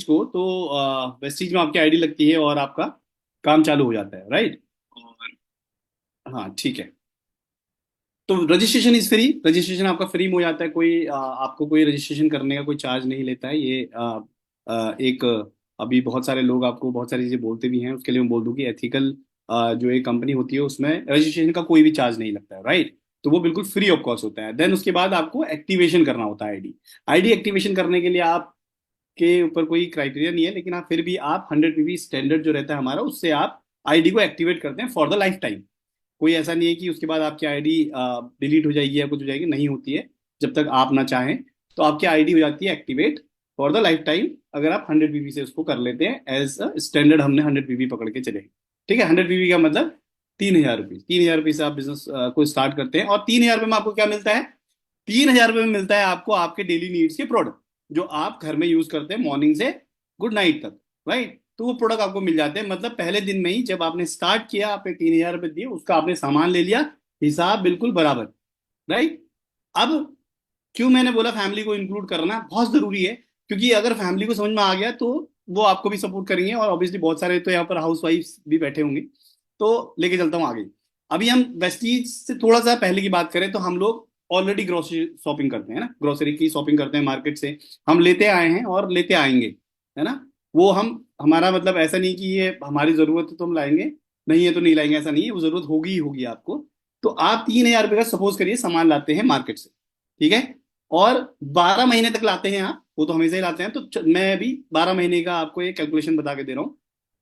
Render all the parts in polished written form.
को तो वेस्टीज में आपकी आईडी लगती है और आपका काम चालू हो जाता है, राइट। हाँ ठीक है। तो रजिस्ट्रेशन इज फ्री, रजिस्ट्रेशन आपका फ्री में हो जाता है। कोई आपको कोई रजिस्ट्रेशन करने का कोई चार्ज नहीं लेता है। ये एक अभी बहुत सारे लोग आपको बहुत सारी चीज़ें बोलते भी हैं, उसके लिए मैं बोल दूं कि एथिकल जो एक कंपनी होती है उसमें रजिस्ट्रेशन का कोई भी चार्ज नहीं लगता है, राइट। तो वो बिल्कुल फ्री ऑफ कॉस्ट होता है। देन उसके बाद आपको एक्टिवेशन करना होता है आईडी। आईडी एक्टिवेशन करने के लिए आपके ऊपर कोई क्राइटेरिया नहीं है, लेकिन आप फिर भी आप 100 पीबी स्टैंडर्ड जो रहता है हमारा, उससे आप आईडी को एक्टिवेट करते हैं फॉर द लाइफ टाइम। कोई ऐसा नहीं है कि उसके बाद आपकी आईडी डिलीट हो जाएगी या कुछ हो जाएगी, नहीं होती है। जब तक आप ना चाहें तो आपकी आईडी हो जाती है activate for the life time, अगर आप 100 पीबी से उसको कर लेते हैं एज अ स्टैंडर्ड। हमने 100 पीबी पकड़ के चले, ठीक है। 100 पीबी का मतलब 3,000 रुपये। 3,000 रुपये से आप बिजनेस को स्टार्ट करते हैं और 3,000 रुपये में आपको क्या मिलता है? 3,000 रुपये में मिलता है आपको आपके डेली नीड्स के प्रोडक्ट जो आप घर में यूज करते हैं मॉर्निंग से गुड नाइट तक, राइट। तो वो प्रोडक्ट आपको मिल जाते हैं, मतलब पहले दिन में ही जब आपने स्टार्ट किया, आपने 3,000 रुपये दिए, उसका आपने सामान ले लिया, हिसाब बिल्कुल बराबर, राइट। अब क्यों मैंने बोला फैमिली को इंक्लूड करना बहुत जरूरी है, क्योंकि अगर फैमिली को समझ में आ गया तो वो आपको भी सपोर्ट करेंगे। और ऑब्वियसली बहुत सारे तो यहाँ पर हाउस वाइफ भी बैठे होंगे, तो लेके चलता हूँ आगे। अभी हम वेस्टीज से थोड़ा सा पहले की बात करें तो हम लोग ऑलरेडी ग्रोसरी शॉपिंग करते हैं ना, ग्रोसरी की शॉपिंग करते हैं मार्केट से। हम लेते आए हैं और लेते आएंगे, है ना। वो हम हमारा मतलब ऐसा नहीं कि ये हमारी जरूरत है तो हम लाएंगे, नहीं है तो नहीं लाएंगे, ऐसा नहीं है। वो जरूरत होगी ही होगी आपको। तो आप 3,000 रुपये का सपोज करिए सामान लाते हैं मार्केट से, ठीक है। और 12 महीने तक लाते हैं आप, वो तो हमेशा ही लाते हैं। तो मैं भी 12 महीने का आपको एक कैलकुलेशन बता के दे रहा हूँ,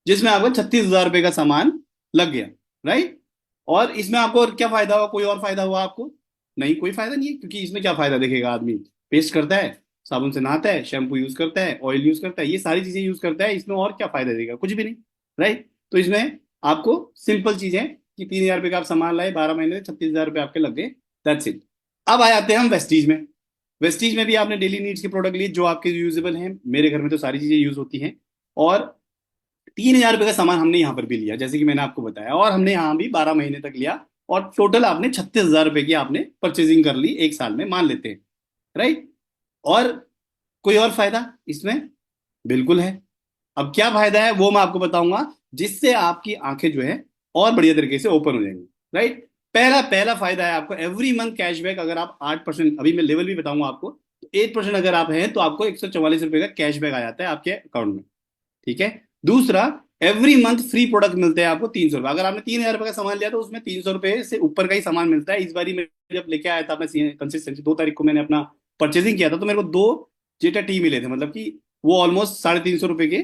जिसमें आपको 36,000 रुपये का सामान लग गया, राइट। और इसमें आपको और क्या फायदा हुआ? कोई और फायदा हुआ आपको? नहीं, कोई फायदा नहीं है, क्योंकि इसमें क्या फायदा देखेगा आदमी? पेस्ट करता है, साबुन से नहाता है, शैम्पू यूज करता है, ऑयल यूज करता है, ये सारी चीजें यूज करता है। इसमें और क्या फायदा देगा? कुछ भी नहीं, राइट। तो इसमें आपको सिंपल चीज है कि 3,000 रुपये का आप सामान लाए, 12 महीने, 36,000 रुपये आपके लग गए, दैट्स इट। अब आ जाते हैं हम वेस्टीज में। वेस्टीज में भी आपने डेली नीड्स के प्रोडक्ट लिए जो आपके यूजेबल हैं। मेरे घर में तो सारी चीजें यूज होती हैं। और 3,000 रुपये का सामान हमने यहाँ पर भी लिया, जैसे कि मैंने आपको बताया, और हमने यहाँ भी 12 महीने तक लिया। और टोटल आपने 36,000 रुपये की आपने परचेजिंग कर ली एक साल में, मान लेते हैं, राइट। और कोई और फायदा इसमें? बिल्कुल है। अब क्या फायदा है वो मैं आपको बताऊंगा, जिससे आपकी आंखें जो है और बढ़िया तरीके से ओपन हो जाएंगी, राइट। पहला पहला फायदा है आपको एवरी मंथ कैशबैक। अगर आप 8%, अभी मैं लेवल भी बताऊंगा आपको, तो 8% अगर आप हैं तो आपको 144 रुपये का कैशबैक आ जाता है आपके अकाउंट में, ठीक है। दूसरा, एवरी मंथ फ्री प्रोडक्ट मिलते हैं आपको 300 रुपये। अगर आपने 3,000 रुपये का सामान लिया तो उसमें 300 रुपये से ऊपर का ही सामान मिलता है। इस बारी मैं जब लेके आया था, मैं कंसिस्टेंसी 2 तारीख को मैंने अपना परचेजिंग किया था, तो मेरे को 2 जेटा टी मिले थे, मतलब कि वो ऑलमोस्ट 350 रुपये के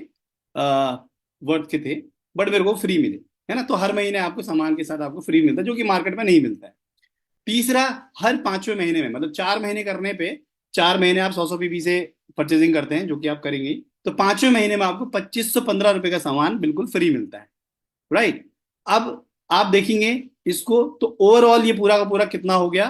वर्थ के थे, बट मेरे को फ्री मिले, है ना। तो हर महीने आपको सामान के साथ आपको फ्री मिलता है, जो कि मार्केट में नहीं मिलता है। तीसरा, हर 5वें महीने में, मतलब 4 महीने करने पे, 4 महीने आप 100 100 पीबी से परचेजिंग करते हैं, जो कि आप करेंगे ही, तो 5वें महीने में आपको 2,515 रुपये का सामान बिल्कुल फ्री मिलता है, राइट। अब आप देखेंगे इसको तो ओवरऑल ये पूरा का पूरा कितना हो गया?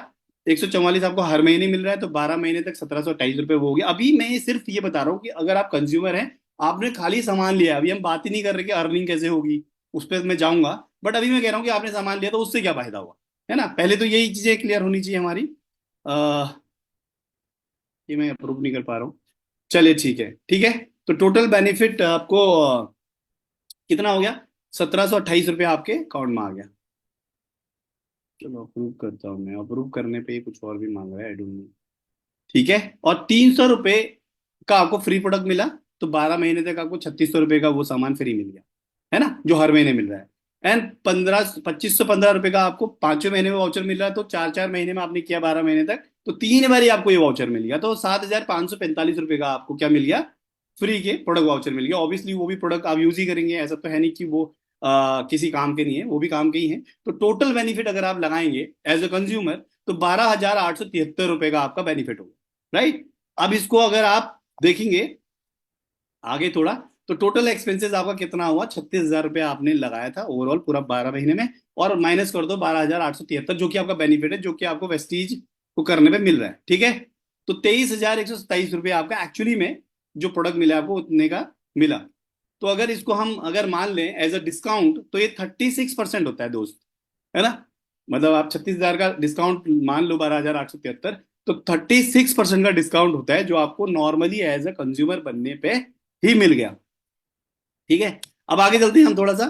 144 आपको हर महीने मिल रहा है, तो 12 महीने तक 1,728 रुपये वो हो गया। अभी मैं सिर्फ ये बता रहा हूँ कि अगर आप कंज्यूमर हैं, आपने खाली सामान लिया, अभी हम बात ही नहीं कर रहे कि अर्निंग कैसे होगी, उस पर मैं जाऊंगा। बट अभी मैं कह रहा हूँ कि आपने सामान लिया तो उससे क्या फायदा हुआ, है ना। पहले तो यही चीजें क्लियर होनी चाहिए हमारी। ये मैं अप्रूव नहीं कर पा रहा हूँ। चलिए ठीक है, ठीक है। तो टोटल बेनिफिट आपको कितना हो गया? 1,728 रुपये आपके अकाउंट में आ गया। चलो अप्रूव करता हूँ मैं। अप्रूव करने पे ही कुछ और भी मांग रहा है, आई डोंट नो। ठीक है। और 300 रुपये का आपको फ्री प्रोडक्ट मिला, तो 12 महीने तक आपको 3,600 रुपये का वो सामान फ्री मिल गया, है ना, जो हर महीने मिल रहा है। एंड 2,515 रुपये का आपको 5वें महीने में वाउचर मिल रहा है, तो 4 4 महीने में आपने किया 12 महीने तक, तो 3 बार ही आपको ये वाउचर मिल गया, तो 7,545 रुपये का आपको क्या मिल गया? फ्री के प्रोडक्ट वाउचर मिल गया। ऑब्वियसली वो भी प्रोडक्ट आप यूज ही करेंगे, ऐसा तो है नहीं कि वो किसी काम के नहीं है, वो भी काम के ही हैं। तो टोटल बेनिफिट अगर आप लगाएंगे एज अ कंज्यूमर, तो 12,873 रुपये का आपका बेनिफिट होगा, राइट। अब इसको अगर आप देखेंगे आगे थोड़ा, तो टोटल एक्सपेंसेस आपका कितना हुआ? 36,000 रुपये आपने लगाया था ओवरऑल पूरा 12 महीने में, और माइनस कर दो 12,873, जो कि आपका बेनिफिट है, जो कि आपको वेस्टीज को करने पे मिल रहा है, ठीक है। तो 23,127 रुपये आपका एक्चुअली में जो प्रोडक्ट मिला आपको उतने का मिला। तो अगर इसको हम अगर मान लें एज अ डिस्काउंट, तो ये 36% होता है दोस्त, है ना। मतलब आप 36,000 का डिस्काउंट मान लो, 12,873, तो 36% का डिस्काउंट होता है, जो आपको नॉर्मली एज अ कंज्यूमर बनने पे ही मिल गया। ठीक है, अब आगे चलते हैं हम थोड़ा सा।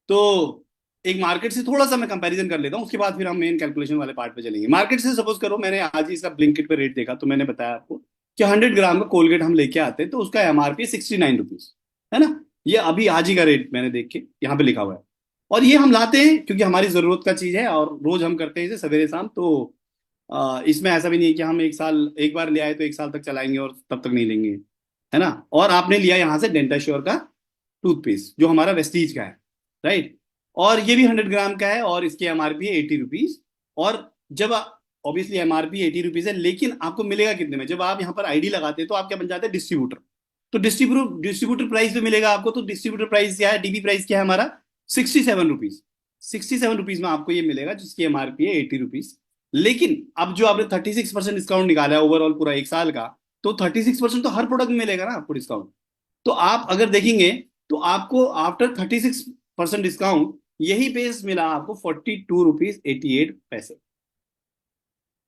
तो एक मार्केट से थोड़ा सा मैं कंपैरिजन कर लेता हूँ, उसके बाद फिर हम मेन कैलकुलेशन वाले पार्ट पे चलेंगे। मार्केट से सपोज करो मैंने आज ही इसका ब्लिंकिट पे रेट देखा, तो मैंने बताया आपको कि 100 ग्राम का कोलगेट हम लेके आते हैं तो उसका एमआरपी 69 रुपीज, है ना। ये अभी आज ही का रेट मैंने देख के यहाँ पे लिखा हुआ है। और ये हम लाते हैं क्योंकि हमारी जरूरत का चीज है और रोज हम करते हैं इसे सवेरे शाम। तो इसमें ऐसा भी नहीं है कि हम एक साल एक बार ले आए तो एक साल तक चलाएंगे और तब तक नहीं लेंगे, है ना। और आपने लिया यहाँ से डेंटा श्योर का टूथपेस्ट जो हमारा वेस्टीज का है, राइट। और ये भी 100 ग्राम का है और इसकी एमआरपी है 80 रुपीज। और जब ऑब्वियसली एमआरपी 80 रुपीज है, लेकिन आपको मिलेगा कितने में, जब आप यहाँ पर आईडी लगाते हैं तो आप क्या बन जाते हैं, डिस्ट्रीब्यूटर। तो डिस्ट्रीब्यूटर प्राइस पे मिलेगा आपको। तो डिस्ट्रीब्यूटर प्राइस क्या है, डीबी प्राइस क्या है हमारा, 67 रुपीज। 67 रुपीज में आपको ये मिलेगा जिसकी एमआरपी है 80 रुपीज। लेकिन अब जो आपने 36% डिस्काउंट निकाला है ओवरऑल पूरा एक साल का, तो 36% तो हर प्रोडक्ट में मिलेगा ना आपको डिस्काउंट। तो आप अगर देखेंगे तो आपको आफ्टर 36% डिस्काउंट यही पेज मिला आपको 42 रुपीज 88 पैसे।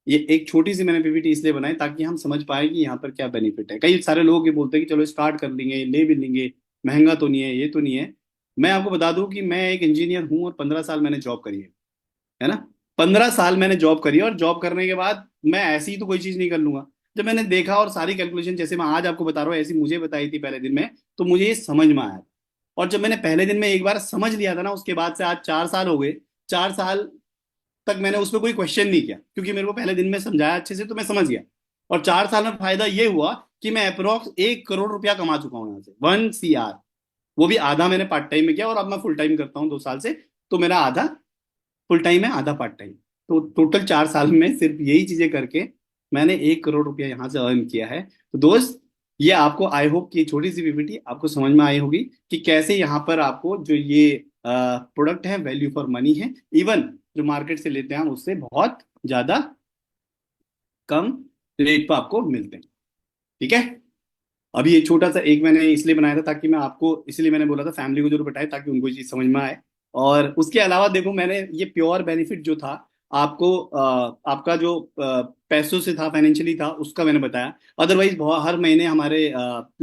ये एक छोटी सी मैंने पीपीटी इसलिए बनाई ताकि हम समझ पाए कि यहाँ पर क्या बेनिफिट है। कई सारे लोग ये बोलते हैं कि चलो स्टार्ट कर लेंगे, ले भी लेंगे, महंगा तो नहीं है, ये तो नहीं है। मैं आपको बता दूं कि मैं एक इंजीनियर हूं और 15 साल मैंने जॉब करी है ना। 15 साल मैंने जॉब करी और जॉब करने के बाद मैं ऐसी ही तो कोई चीज नहीं कर लूंगा। जब मैंने देखा और सारी कैलकुलेशन जैसे मैं आज आपको बता रहा हूँ ऐसी मुझे बताई थी पहले दिन में, तो मुझे ये समझ में आया। और जब मैंने पहले दिन में एक बार समझ लिया था ना, उसके बाद से आज 4 साल हो गए। 4 साल तक मैंने उस पर कोई क्वेश्चन नहीं किया क्योंकि मेरे को पहले दिन में समझाया अच्छे से तो मैं समझ गया। और 4 साल में फायदा ये हुआ कि मैं अप्रोक्स 1 करोड़ रुपया कमा चुका हूँ यहाँ से, 1 CR। वो भी आधा मैंने पार्ट टाइम में किया और अब मैं फुल टाइम करता हूँ 2 साल से। तो मेरा आधा फुल टाइम है, आधा पार्ट टाइम। तो टोटल 4 साल में सिर्फ यही चीजें करके मैंने 1 करोड़ रुपया यहाँ से अर्न किया है। तो दोस्त, ये आपको आई होप कि छोटी सी पीपीटी आपको समझ में आई होगी कि कैसे यहाँ पर आपको जो ये प्रोडक्ट है वैल्यू फॉर मनी है। इवन जो मार्केट से लेते हैं हम उससे बहुत ज्यादा कम रेट पर आपको मिलते हैं। ठीक है, अभी ये छोटा सा एक मैंने इसलिए बनाया था ताकि मैं आपको, इसलिए मैंने बोला था फैमिली को जरूर बताए ताकि उनको ये चीज समझ में आए। और उसके अलावा देखो मैंने ये प्योर बेनिफिट जो था आपको आपका जो पैसों से था, फाइनेंशियली था, उसका मैंने बताया। अदरवाइज हर महीने हमारे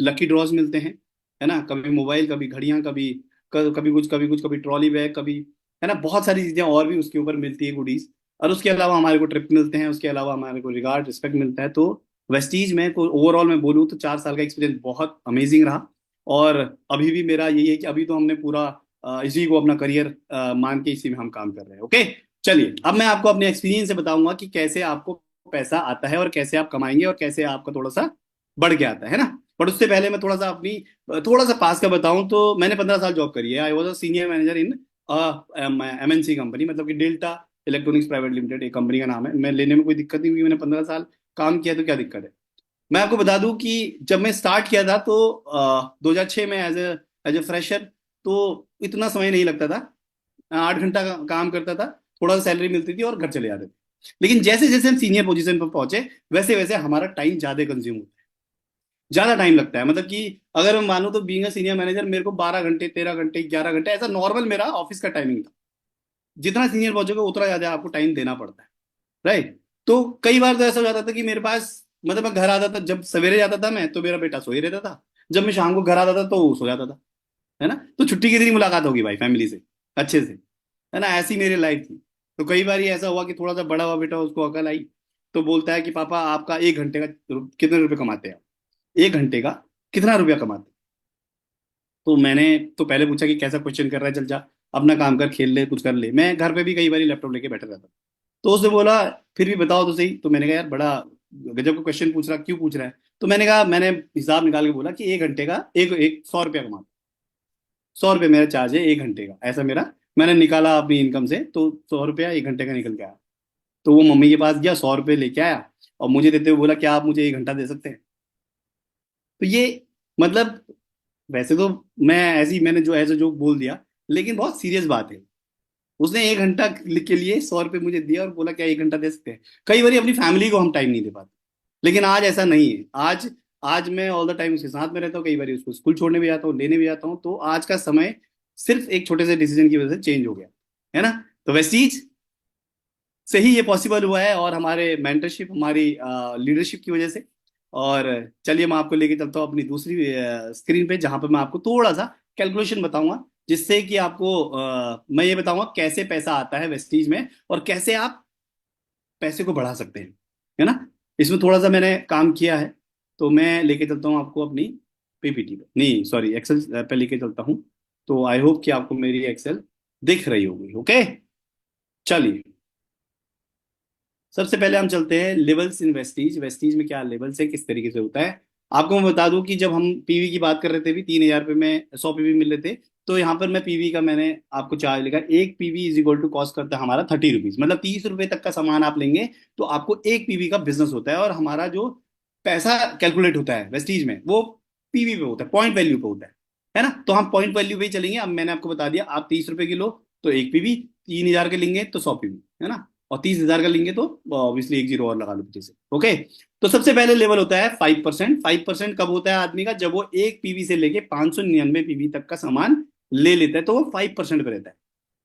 लकी ड्रॉज मिलते हैं, है ना। कभी मोबाइल, कभी घड़ियां, कभी कुछ, कभी कुछ, कभी ट्रॉली बैग, कभी, है ना, बहुत सारी चीजें और भी उसके ऊपर मिलती है गुडीज। और उसके अलावा हमारे को ट्रिप मिलते हैं, उसके अलावा हमारे को रिगार्ड रिस्पेक्ट मिलता है। तो वेस्टीज में को ओवरऑल मैं बोलूँ तो 4 साल का एक्सपीरियंस बहुत अमेजिंग रहा। और अभी भी मेरा यही है कि अभी तो हमने पूरा इसी को अपना करियर मान के इसी में हम काम कर रहे हैं। ओके, चलिए अब मैं आपको अपने एक्सपीरियंस से बताऊंगा कि कैसे आपको पैसा आता है और कैसे आप कमाएंगे और कैसे आपका थोड़ा सा बढ़ के आता है ना। बट उससे पहले मैं थोड़ा सा अपनी थोड़ा सा पास का बताऊं तो मैंने 15 साल जॉब करी है। I was a senior manager in MNC company, मतलब कि डेल्टा इलेक्ट्रॉनिक्स प्राइवेट लिमिटेड एक कंपनी का नाम है। मैं लेने में कोई दिक्कत नहीं हुई, मैंने 15 साल काम किया तो क्या दिक्कत है। मैं आपको बता दूं कि जब मैं स्टार्ट किया था तो 2006 में एज ए फ्रेशर, तो इतना समय नहीं लगता था। 8 घंटा का काम करता था, थोड़ा सा सैलरी मिलती थी और घर चले जाते थे। लेकिन जैसे जैसे हम सीनियर पोजीशन पर पहुंचे वैसे वैसे हमारा टाइम ज्यादा कंज्यूम होता है, ज्यादा टाइम लगता है। मतलब कि अगर मैं मानूं तो बीइंग अ सीनियर मैनेजर मेरे को 12 घंटे, 13 घंटे, 11 घंटे ऐसा नॉर्मल मेरा ऑफिस का टाइमिंग था। जितना सीनियर पहुंचोगे उतना ज्यादा आपको टाइम देना पड़ता है, राइट। तो कई बार तो ऐसा हो जाता था कि मेरे पास, मतलब मैं घर आता था, जब सवेरे जाता था मैं तो मेरा बेटा सो ही रहता था, जब मैं शाम को घर आता था तो वो सो जाता था, है ना। तो छुट्टी के दिन ही मुलाकात होगी भाई फैमिली से अच्छे से, है ना। ऐसी मेरी लाइफ थी। तो कई बार ये ऐसा हुआ कि थोड़ा सा बड़ा हुआ बेटा, उसको अकल आई तो बोलता है कि पापा आपका 1 घंटे का कितने रुपए कमाते हैं, 1 घंटे का कितना रुपया कमाते हैं? तो मैंने तो पहले पूछा कि कैसा क्वेश्चन कर रहा है, चल जा अपना काम कर, खेल ले, कुछ कर ले। मैं घर पे भी कई बार लैपटॉप लेके बैठा रहता। तो उसने बोला फिर भी बताओ तो सही। तो मैंने कहा यार बड़ा गजब का क्वेश्चन पूछ रहा, क्यों पूछ रहा है? तो मैंने कहा, मैंने हिसाब निकाल के बोला कि 1 घंटे का एक एक 100 रुपया कमाता, 100 रुपये मेरा चार्ज है 1 घंटे का, ऐसा मेरा मैंने निकाला अपनी इनकम से। तो 100 रुपया 1 घंटे का निकल के आया। तो वो मम्मी के पास गया, 100 रुपये लेके आया और मुझे देते हुए बोला क्या आप मुझे 1 घंटा दे सकते हैं? तो ये मतलब, वैसे तो मैं ऐसी मैंने जो ऐसे जोक बोल दिया, लेकिन बहुत सीरियस बात है। उसने 1 घंटा के लिए 100 रुपये मुझे दिया और बोला क्या 1 घंटा दे सकते हैं? कई बार अपनी फैमिली को हम टाइम नहीं दे पाते, लेकिन आज ऐसा नहीं है। आज आज मैं ऑल द टाइम उसके साथ में रहता हूँ, कई बार उसको स्कूल छोड़ने भी जाता हूँ, लेने भी जाता हूँ। तो आज का समय सिर्फ एक छोटे से डिसीजन की वजह से चेंज हो गया, है ना। तो वेस्टीज से ही ये पॉसिबल हुआ है और हमारे मेंटरशिप, हमारी लीडरशिप की वजह से। और चलिए मैं आपको लेके चलता हूँ अपनी दूसरी स्क्रीन पे, जहां पर मैं आपको थोड़ा सा कैलकुलेशन बताऊंगा, जिससे कि आपको मैं ये बताऊंगा कैसे पैसा आता है वेस्टीज में और कैसे आप पैसे को बढ़ा सकते हैं, है ना। इसमें थोड़ा सा मैंने काम किया है, तो मैं लेके चलता हूँ आपको अपनी पीपीटी पे, नहीं सॉरी एक्सेल पे लेके चलता हूँ। तो आई होप कि आपको मेरी एक्सेल दिख रही होगी। ओके, चलिए सबसे पहले हम चलते हैं लेवल्स इन वेस्टीज। वेस्टीज में क्या लेवल्स है, किस तरीके से होता है। आपको मैं बता दूं कि जब हम पीवी की बात कर रहे थे भी 3,000 रुपये में 100 पीवी मिल रहे थे, तो यहाँ पर मैं पीवी का मैंने आपको चार्ज लिखा, एक PV is equal to cost करता है हमारा 30 रुपीज, मतलब 30 रुपए तक का सामान आप लेंगे तो आपको एक पीवी का बिजनेस होता है। और हमारा जो पैसा कैलकुलेट होता है वेस्टीज में वो पीवी पे होता है, पॉइंट वैल्यू पे होता है ना। तो हम पॉइंट वैल्यू पे ही चलेंगे। अब मैंने आपको बता दिया, आप 30 रुपए की लो तो एक पीवी, 3,000 के लेंगे तो 100 पीवी, है ना। और 30,000 का लेंगे तो ऑब्वियसली एक जीरो और लगा लो पीछे से। ओके, तो सबसे पहले लेवल होता है 5%। 5% कब होता है आदमी का, जब वो एक पीवी से लेके 599 पीवी तक का सामान ले लेता है तो वो 5% पे रहता है।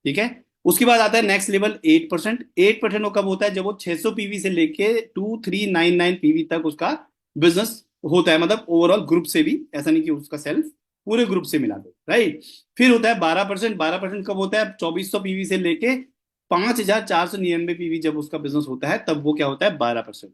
ठीक है, उसके बाद आता है नेक्स्ट लेवल 8%। 8% वो कब होता है, जब वो 600 पीवी से लेके 2399 पीवी तक उसका बिजनेस होता है, मतलब ओवरऑल ग्रुप से भी, ऐसा नहीं कि उसका सेल्फ, पूरे ग्रुप से मिला दो, राइट। फिर होता है 12%। 12% कब होता है, 2400 पीवी से लेके 5,499 पीवी जब उसका बिजनेस होता है तब वो क्या होता है, 12%।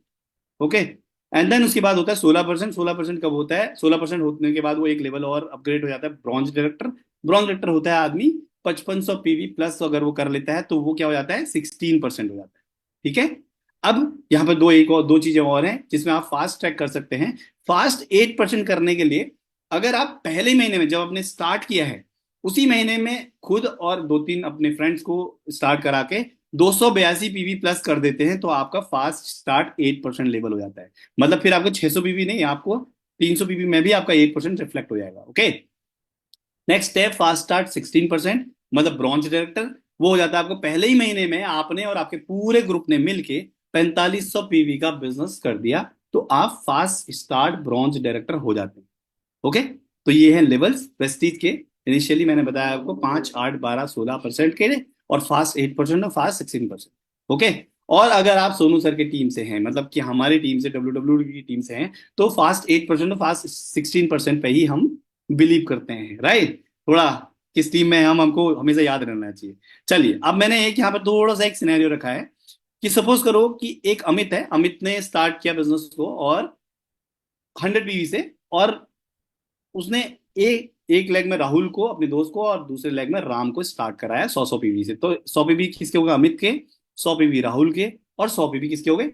ओके, एंड देन उसके बाद होता है 16%। 16% कब होता है, 16% होने के बाद वो एक लेवल और अपग्रेड हो जाता है, ब्रॉन्ज डायरेक्टर। ब्रॉन्ज डायरेक्टर होता है आदमी 5500 पीवी प्लस अगर वो कर लेता है तो वो क्या हो जाता है, 16% हो जाता है। ठीक है, अब यहाँ पर दो एक और दो चीजें और हैं जिसमें आप फास्ट ट्रैक कर सकते हैं। फास्ट 8% करने के लिए, अगर आप पहले महीने में जब आपने स्टार्ट किया है उसी महीने में खुद और दो तीन अपने फ्रेंड्स को स्टार्ट करा के 282 पीवी प्लस कर देते हैं तो आपका फास्ट स्टार्ट 8% लेवल हो जाता है। मतलब फिर आपको 600 पीवी नहीं, आपको 300 पीवी में भी आपका 8% रिफ्लेक्ट हो जाएगा। Okay, next step fast start 16%, मतलब ब्रॉन्ज डायरेक्टर। वो हो जाता है आपको पहले ही महीने में आपने और आपके पूरे ग्रुप ने मिलके 4500 पीवी का बिजनेस कर दिया तो आप फास्ट स्टार्ट ब्रॉन्ज डायरेक्टर हो जाते हैं। ओके, तो ये है लेवल्स वेस्टीज के। इनिशियली मैंने बताया आपको 5, 8, 12, 16% के लिए, और फास्ट 8% और फास्ट 16%। ओके, और अगर आप सोनू सर की टीम से हैं, मतलब कि हमारी टीम से, WWE की टीम से हैं, तो फास्ट 8% और फास्ट 16% पे ही हम बिलीव करते हैं, राइट। थोड़ा किस टीम में हैं हम, हमको हमेशा याद रहना चाहिए। चलिए, अब मैंने एक यहाँ पर थोड़ा सा एक सिनेरियो रखा है कि सपोज करो कि एक अमित है, अमित ने स्टार्ट किया बिजनेस को और 100 पीवी से, और उसने एक एक लेग में राहुल को अपने दोस्त को और दूसरे लेग में राम को स्टार्ट कराया 100 पीवी से। तो 100 पीवी किसके हो गए, अमित के। 100 पीवी राहुल के, और 100 पीवी किसके हो गए,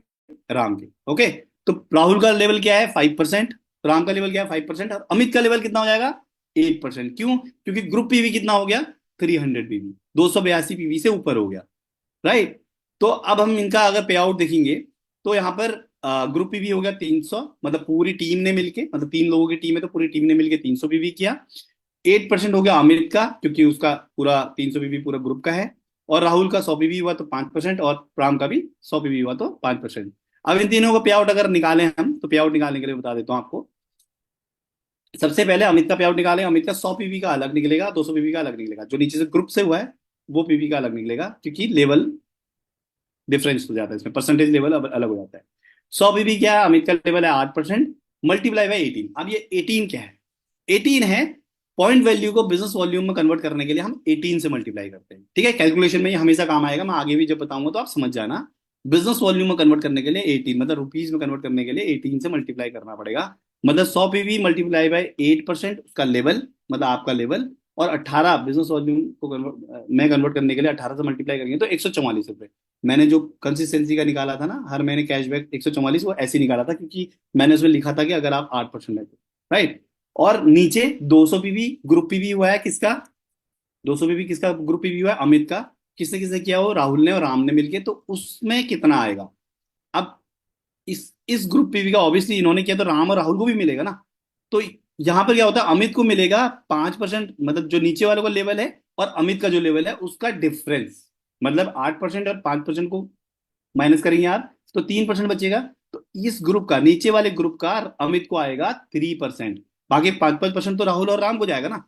राम के। ओके, तो राहुल का लेवल क्या है, 5%। राम का लेवल क्या है, 5%। और अमित का लेवल कितना हो जाएगा, 8%। क्यों, क्योंकि ग्रुप पीवी कितना हो गया, 300 पीवी, 282 पीवी से ऊपर हो गया, राइट। तो अब हम इनका अगर पे आउट देखेंगे तो यहाँ पर ग्रुप पीवी हो गया 300, मतलब पूरी टीम ने मिलके, मतलब 3 लोगों की टीम है तो पूरी टीम ने मिलके 300 पीवी किया। 8% हो गया अमित का, क्योंकि उसका पूरा 300 पीवी पूरा ग्रुप का है। और राहुल का 100 पीवी हुआ तो 5%, और प्राम का भी 100 पीवी हुआ तो 5%। अब इन तीनों का पे आउट अगर निकालें हम, तो पे आउट निकालने के लिए बता देता हूँ आपको। सबसे पहले अमित का पे आउट निकालें। अमित का 100 पीवी का अलग निकलेगा, 200 पीवी का अलग निकलेगा, जो नीचे से ग्रुप से हुआ है वो पीवी का अलग निकलेगा, क्योंकि लेवल डिफरेंस हो जाता है इसमें, परसेंटेज लेवल अलग हो जाता है। 100 पीवी क्या है, अमित का लेवल है 8%, मल्टीप्लाई बाय 18। अब ये 18 क्या है, 18 है पॉइंट वैल्यू को बिजनेस वॉल्यूम में कन्वर्ट करने के लिए हम 18 से मल्टीप्लाई करते हैं। ठीक है, कैलकुलेशन में ये हमेशा काम आएगा, मैं आगे भी जब बताऊंगा तो आप समझ जाना। बिजनेस वॉल्यूम में कन्वर्ट करने के लिए 18, मतलब रुपीज में कन्वर्ट करने के लिए 18 से मल्टीप्लाई करना पड़ेगा। मतलब 100 पीवी मल्टीप्लाई बाय 8% उसका लेवल, मतलब आपका लेवल। और 18 बिजनेस वॉल्यूम को कन्वर्ट करने के लिए 18 से मल्टीप्लाई करेंगे तो 144 रुपए। मैंने जो कंसिस्टेंसी का निकाला था ना, हर महीने कैशबैक 144, वो ऐसे ही निकाला था क्योंकि मैंने उसमें लिखा था कि अगर आप 8% लेते, राइट। और नीचे 200 पीवी ग्रुप पीवी हुआ है किसका, 200 पीवी किसका ग्रुप पीवी हुआ है, अमित का। किसने किसने किया, हो राहुल ने और राम ने मिलके, तो उसमें कितना आएगा। अब इस ग्रुप पीवी का ऑब्वियसली इन्होंने किया तो राम और राहुल को भी मिलेगा ना। तो यहां पर क्या होता है, अमित को मिलेगा 5%, मतलब जो नीचे वाले का लेवल है और अमित का जो लेवल है उसका डिफरेंस, मतलब 8% और 5% को माइनस करेंगे आप तो 3% बचेगा। तो इस ग्रुप का, नीचे वाले ग्रुप का अमित को आएगा 3%, बाकी 5-5% तो राहुल और राम को जाएगा ना।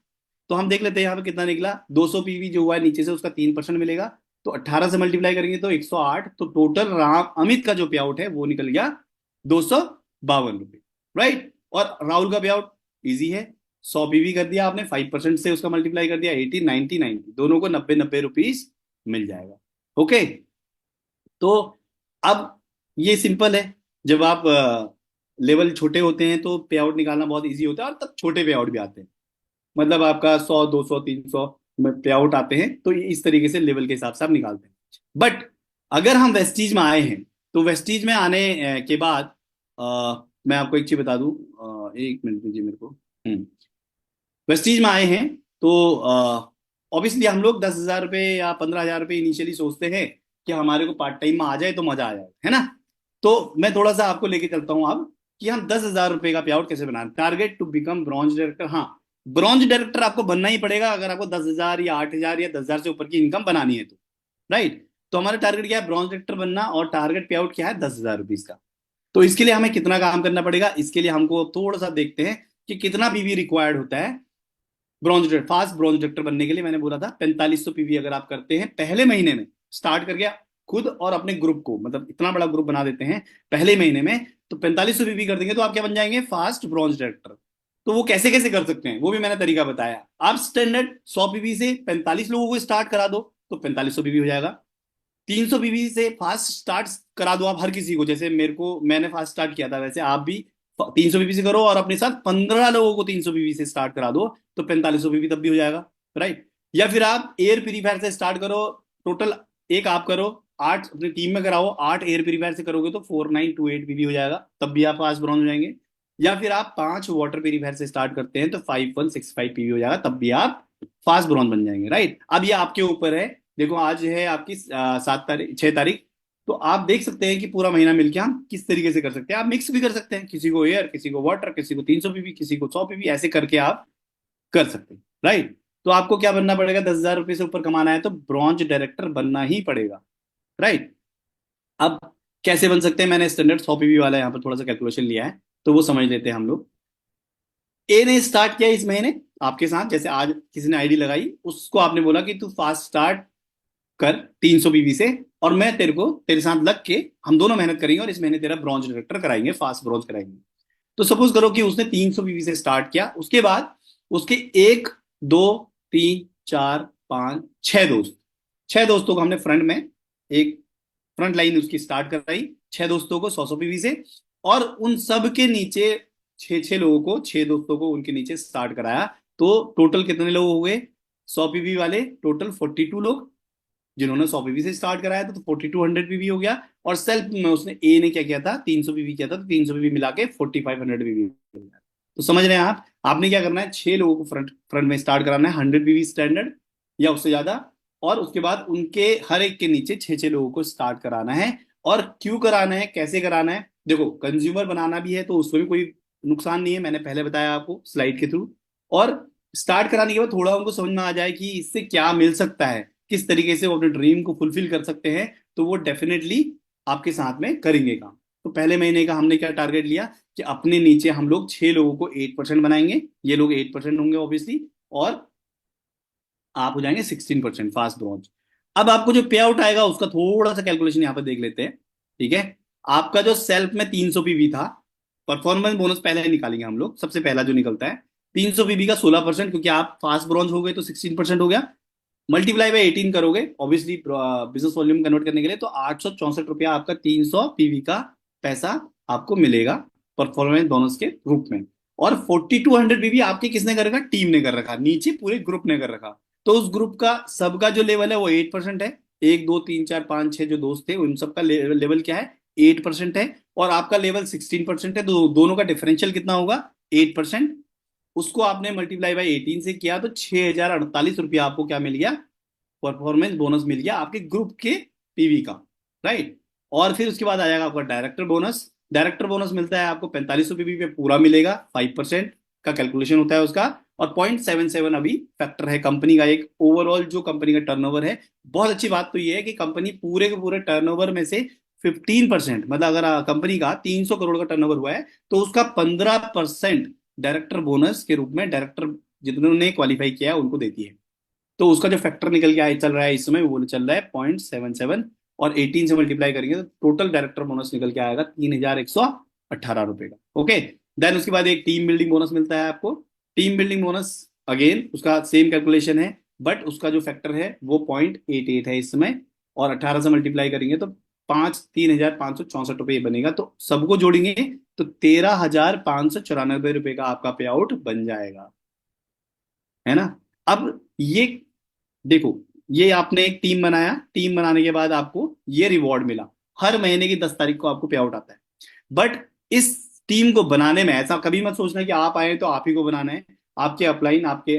तो हम देख लेते हैं यहाँ पे कितना निकला, 200 पीवी जो हुआ है नीचे से उसका 3% मिलेगा, तो 18 से मल्टीप्लाई करेंगे तो 108। तो टोटल राम अमित का जो पे आउट है वो निकल गया 252 रुपये। राइट। और राहुल का पे आउट ईजी है, 100 पीवी कर दिया आपने, 5% से उसका मल्टीप्लाई कर दिया, 80, 90, 90, दोनों को 90 90 रुपीज मिल जाएगा। ओके। तो अब ये सिंपल है, जब आप लेवल छोटे होते हैं तो पे आउट निकालना बहुत इजी होता है, और तब छोटे पे आउट भी आते हैं, मतलब आपका 100 200 300 में पे आउट आते हैं, तो इस तरीके से लेवल के हिसाब से आप निकालते हैं। बट अगर हम वेस्टीज में आए हैं, तो वेस्टीज में आने के बाद मैं आपको एक चीज बता दूं, एक मिनट दीजिए मेरे को। वेस्टीज में आए हैं तो ऑब्वियसली हम लोग 10,000 रुपये या 15,000 रुपये इनिशियली सोचते हैं कि हमारे को पार्ट टाइम में आ जाए तो मजा आ जाए, है ना। तो मैं थोड़ा सा आपको लेके चलता हूँ अब, कि हम 10,000 रुपये का पे आउट कैसे बनाएं। Target to become bronze director. हाँ, ब्रॉन्ज डायरेक्टर आपको बनना ही पड़ेगा अगर आपको 10,000 या 8,000 या 10,000 से ऊपर की इनकम बनानी है तो, राइट। तो हमारा टारगेट क्या है, ब्रॉन्ज डायरेक्टर बनना, और टारगेट पे आउट क्या है, 10,000 रुपीज का। तो इसके लिए हमें कितना काम करना पड़ेगा, इसके लिए हमको थोड़ा सा देखते हैं कि कितना पीवी रिक्वायर्ड होता है bronze director. Fast bronze director बनने के लिए मैंने बोला था 4500 पीवी अगर आप करते हैं पहले महीने में, स्टार्ट करके खुद और अपने ग्रुप को, मतलब इतना बड़ा ग्रुप बना देते हैं पहले महीने में, तो 4500 पीवी कर देंगे तो आप क्या बन जाएंगे, फास्ट ब्रॉन्ज डायरेक्टर। तो वो कैसे कैसे कर सकते हैं वो भी मैंने तरीका बताया। आप स्टैंडर्ड 100 पीवी से 45 लोगों को स्टार्ट करा दो तो 4500 पीवी हो जाएगा। 300 पीवी से फास्ट स्टार्ट करा दो आप हर किसी को, जैसे मेरे को, मैंने फास्ट स्टार्ट किया था, वैसे आप भी 300 पीवी से करो, और अपने साथ 15 लोगों को 300 पीवी से स्टार्ट करा दो तो 4500 पीवी तब भी हो जाएगा, राइट। या फिर आप एयर प्यूरीफायर से स्टार्ट करो, टोटल एक आप करो, 8 अपनी टीम में कराओ, 8 एयर प्यूरीफायर से करोगे तो 4928 पीवी हो जाएगा, तब भी आप फास्ट ब्रॉन्ज हो जाएंगे। या फिर आप 5 वाटर प्यूरीफायर से स्टार्ट करते हैं तो 5165 पीवी हो जाएगा, तब भी आप फास्ट ब्रॉन्ज बन जाएंगे, राइट। अब ये आपके ऊपर है। देखो आज है आपकी 7 तारीख, 6 तारीख, तो आप देख सकते हैं कि पूरा महीना मिलके हम किस तरीके से कर सकते हैं। आप मिक्स भी कर सकते हैं, किसी को एयर, किसी को वाटर, किसी को 300 पीवी, किसी को 100 पीवी, ऐसे करके आप कर सकते हैं, राइट। तो आपको क्या बनना पड़ेगा, 10,000 रुपये से ऊपर कमाना है तो ब्रॉन्ज डायरेक्टर बनना ही पड़ेगा, राइट। अब कैसे बन सकते हैं, मैंने स्टैंडर्ड 100 पीवी वाला यहाँ पर थोड़ा सा कैलकुलेशन लिया है, तो वो समझ लेते हैं हम लोग। ए ने स्टार्ट किया इस महीने आपके साथ, जैसे आज किसी ने आईडी लगाई, उसको आपने बोला कि तू फास्ट स्टार्ट कर 300 पीवी से, और मैं तेरे को, तेरे साथ लग के हम दोनों मेहनत करेंगे और इस महीने तेरा ब्रॉन्ज डायरेक्टर कराएंगे, फास्ट ब्रॉन्ज कराएंगे। तो सपोज करो कि उसने 300 पीवी से स्टार्ट किया, उसके बाद उसके 1 2 3 4 5 6 दोस्त, 6 दोस्तों को हमने फ्रंट में, एक फ्रंट लाइन उसकी स्टार्ट कराई 6 दोस्तों को 100 100 पीवी से, और उन सब के नीचे 6 6 लोगों को, 6 दोस्तों को उनके नीचे स्टार्ट कराया। तो टोटल कितने लोग हो गए, 100 पीवी वाले टोटल 42 लोग, जिन्होंने 100 पीवी से स्टार्ट कराया था, तो 4200 पीवी हो गया। और सेल्फ में उसने, ए ने क्या किया था, 300 पीवी किया था, तो 300 पीवी मिला के 4500 पीवी हो गया। तो समझ रहे हैं आप, आपने क्या करना है, 6 लोगों को फ्रंट फ्रंट में स्टार्ट कराना है 100 पीवी स्टैंडर्ड या उससे ज्यादा, और उसके बाद उनके हर एक के नीचे 6 6 लोगों को स्टार्ट कराना है। और क्यों कराना है, कैसे कराना है, देखो कंज्यूमर बनाना भी है तो उसमें भी कोई नुकसान नहीं है, मैंने पहले बताया आपको स्लाइड के थ्रू। और स्टार्ट कराने के बाद थोड़ा उनको समझ में आ जाए कि इससे क्या मिल सकता है, किस तरीके से वो अपने ड्रीम को फुलफिल कर सकते हैं, तो वो डेफिनेटली आपके साथ में करेंगे काम। तो पहले महीने का हमने क्या टारगेट लिया, कि अपने नीचे हम लोग 6 लोगों को 8% बनाएंगे, ये लोग 8% होंगे ऑब्वियसली, और आप हो जाएंगे 16% फास्ट ब्रॉन्ज। अब आपको जो पे आउट आएगा उसका थोड़ा सा कैलकुलेशन यहाँ पर देख लेते हैं, ठीक है। आपका जो सेल्फ में 300 पीवी था, परफॉर्मेंस बोनस पहले निकालेंगे हम लोग, सबसे पहला जो निकलता है 300 पीवी का 16%, क्योंकि आप फास्ट ब्रॉन्ज हो गए तो 16% हो गया, मल्टीप्लाई बाय 18 करोगे ऑब्वियसली बिजनेस वॉल्यूम कन्वर्ट करने के लिए, तो 864 रुपया आपका 300 पीवी का पैसा आपको मिलेगा परफॉर्मेंस बोनस के रूप में। और 4200 पीवी आपके किसने कर रखा, टीम ने कर रखा, नीचे पूरे ग्रुप ने कर रखा। तो उस ग्रुप का सबका जो लेवल है वो 8% है, 1 2 3 4 5 6 जो दोस्त थे उन सबका लेवल क्या है, 8% है, और आपका लेवल 16% है, तो दोनों का डिफरेंशियल कितना होगा, 8%। उसको आपने मल्टीप्लाई बाई 18 से किया तो 6,048 रुपया आपको क्या मिल गया, परफॉर्मेंस बोनस मिल गया आपके ग्रुप के पीवी का, राइट। और फिर उसके बाद आ जाएगा आपका डायरेक्टर बोनस। डायरेक्टर बोनस मिलता है आपको 4500 पीवी पे पूरा मिलेगा, 5% का कैलकुलेशन होता है उसका। और 0.77 अभी फैक्टर है कंपनी का, एक ओवरऑल जो कंपनी का टर्नओवर है। बहुत अच्छी बात तो ये है कि कंपनी पूरे के पूरे टर्नओवर में से 15%, मतलब अगर कंपनी का 300 करोड़ का टर्नओवर हुआ है तो उसका 15% डायरेक्टर बोनस के रूप में डायरेक्टर जिन्होंने क्वालिफाई किया है उनको देती है। तो उसका जो फैक्टर निकल के चल रहा है इस समय, वो चल रहा है 0.77, और 18 से मल्टीप्लाई करेंगे तो टोटल डायरेक्टर बोनस निकल के आएगा 3,118 रुपए का। ओके, देन उसके बाद एक टीम बिल्डिंग बोनस मिलता है आपको। टीम बिल्डिंग बोनस अगेन उसका सेम कैलकुलेशन है, बट उसका जो फैक्टर है वो 0.88 है इस समय, और 18 से मल्टीप्लाई करेंगे तो 3,564 रुपये बनेगा। तो सबको जोड़ेंगे तो 13,594 रुपये का आपका पे आउट बन जाएगा, है ना। अब ये देखो, ये आपने एक टीम बनाया, टीम बनाने के बाद आपको ये रिवॉर्ड मिला, हर महीने की 10 तारीख को आपको पे आउट आता है। बट इस टीम को बनाने में ऐसा कभी मत सोचना कि आप आए तो आप ही को बनाना है। आपके अपलाइन, आपके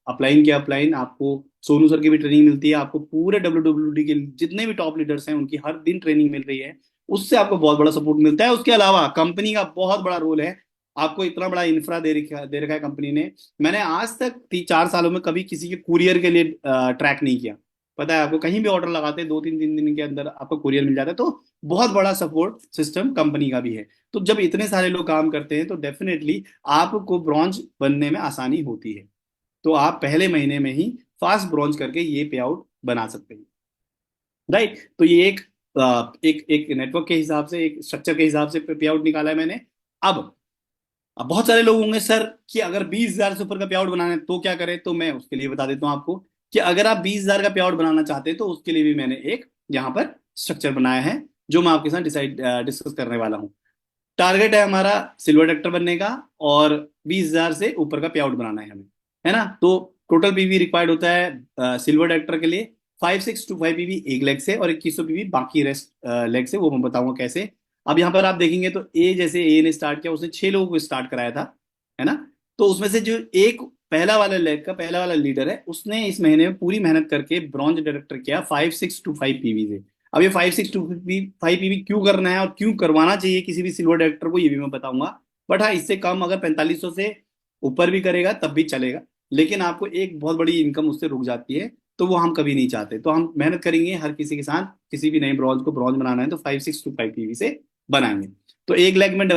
अपलाइन के अपलाइन आपको सोनू सर की भी ट्रेनिंग मिलती है, आपको पूरे डब्ल्यू के जितने भी टॉप लीडर्स हैं उनकी हर दिन ट्रेनिंग मिल रही है, उससे आपको बहुत बड़ा सपोर्ट मिलता है। उसके अलावा कंपनी का बहुत बड़ा रोल है, आपको इतना बड़ा इंफ्रा दे रखा है कंपनी ने। मैंने आज तक 4 सालों में कभी किसी के कुरियर के लिए ट्रैक नहीं किया। पता है आपको, कहीं भी ऑर्डर लगाते हैं 2-3 दिन के अंदर आपको कुरियर मिल जाता है। तो बहुत बड़ा सपोर्ट सिस्टम कंपनी का भी है। तो जब इतने सारे लोग काम करते हैं तो डेफिनेटली आपको ब्रॉन्ज बनने में आसानी होती है। तो आप पहले महीने में ही फास्ट ब्रॉन्ज करके ये पे आउट बना सकते हैं, राइट। तो ये एक नेटवर्क के हिसाब से, एक स्ट्रक्चर के हिसाब से पे आउट निकाला है मैंने। अब बहुत सारे लोग होंगे सर कि अगर 20,000 से ऊपर का पे आउट बनाना है तो क्या करें, तो मैं उसके लिए बता देता हूं आपको कि अगर आप 20,000 का पे आउट बनाना चाहते हैं तो उसके लिए भी मैंने एक यहाँ पर स्ट्रक्चर बनाया है, जो मैं आपके साथ डिस्कस करने वाला हूँ। टारगेट है हमारा सिल्वर डायरेक्टर बनने का, और 20,000 से ऊपर का पे आउट बनाना है हमें, है ना। तो टोटल पीवी रिक्वायर्ड होता है सिल्वर डायरेक्टर के लिए 5,625 पीवी एक लेग से, और 2,100 पीवी बाकी रेस्ट लेग से, वो मैं बताऊंगा कैसे। अब यहाँ पर आप देखेंगे तो ए, जैसे ए ने स्टार्ट किया, उसने 6 लोगों को स्टार्ट कराया था, है ना। तो उसमें से जो एक पहला वाला लेग का पहला वाला लीडर है, उसने इस महीने में पूरी मेहनत करके ब्रॉन्ज डायरेक्टर किया 5,625 पीवी से। अब ये 5,625 पीवी क्यों करना है और क्यों करवाना चाहिए किसी भी सिल्वर डायरेक्टर को, ये भी मैं बताऊंगा। बट हाँ, इससे कम अगर 4500 से ऊपर भी करेगा तब भी चलेगा, लेकिन आपको एक बहुत बड़ी इनकम उससे रुक जाती है। तो वो हम कभी नहीं चाहते। तो हम मेहनत करेंगे हर किसी के साथ, किसी भी नए ब्रॉन्ज को ब्रॉन्ज बनाना है तो 5,625 पीवी से बनाएंगे। तो एक लेग में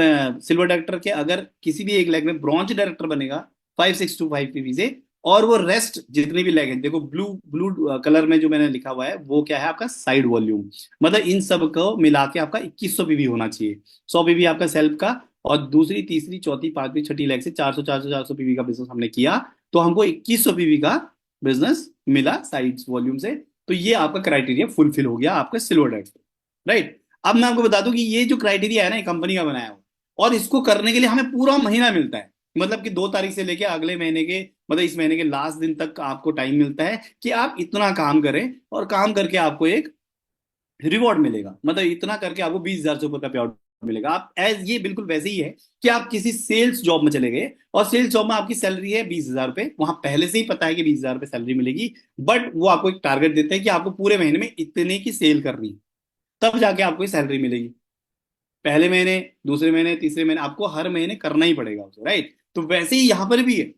सिल्वर डायरेक्टर के, अगर किसी भी एक लेग में ब्रॉन्ज डायरेक्टर बनेगा 5,625 पीवी से, और वो रेस्ट जितने भी लेग हैं, देखो ब्लू ब्लू कलर में जो मैंने लिखा हुआ है वो क्या है, आपका साइड वॉल्यूम। मतलब इन सब को मिला के आपका 2,100 पीवी होना चाहिए। 100 पीवी आपका सेल्फ का, और दूसरी तीसरी चौथी पांचवी छठी लेग से 400 पीवी का बिजनेस हमने किया, तो हमको 2,100 पीवी का बिजनेस मिला साइड वॉल्यूम से। तो ये आपका क्राइटेरिया फुलफिल हो गया आपका सिल्वर डायरेक्टर, राइट। अब मैं आपको बता दूं कि ये जो क्राइटेरिया है ना, कंपनी का बनाया हुआ, और इसको करने के लिए हमें पूरा महीना मिलता है। मतलब कि 2 तारीख से लेके अगले महीने के, मतलब इस महीने के लास्ट दिन तक आपको टाइम मिलता है कि आप इतना काम करें, और काम करके आपको एक रिवॉर्ड मिलेगा। मतलब इतना करके आपको 20,000 से ऊपर का पे आउट मिलेगा। आप एज ये बिल्कुल वैसे ही है कि आप किसी सेल्स जॉब में चले गए, और सेल्स जॉब में आपकी सैलरी है 20,000 रुपये, वहां पहले से ही पता है कि 20,000 रुपये सैलरी मिलेगी। बट वो आपको एक टारगेट देते हैं कि आपको पूरे महीने में इतने की सेल करनी है, तब जाके आपको सैलरी मिलेगी। पहले महीने, दूसरे महीने, तीसरे महीने आपको हर महीने करना ही पड़ेगा उसे, राइट। तो वैसे ही यहां पर भी है।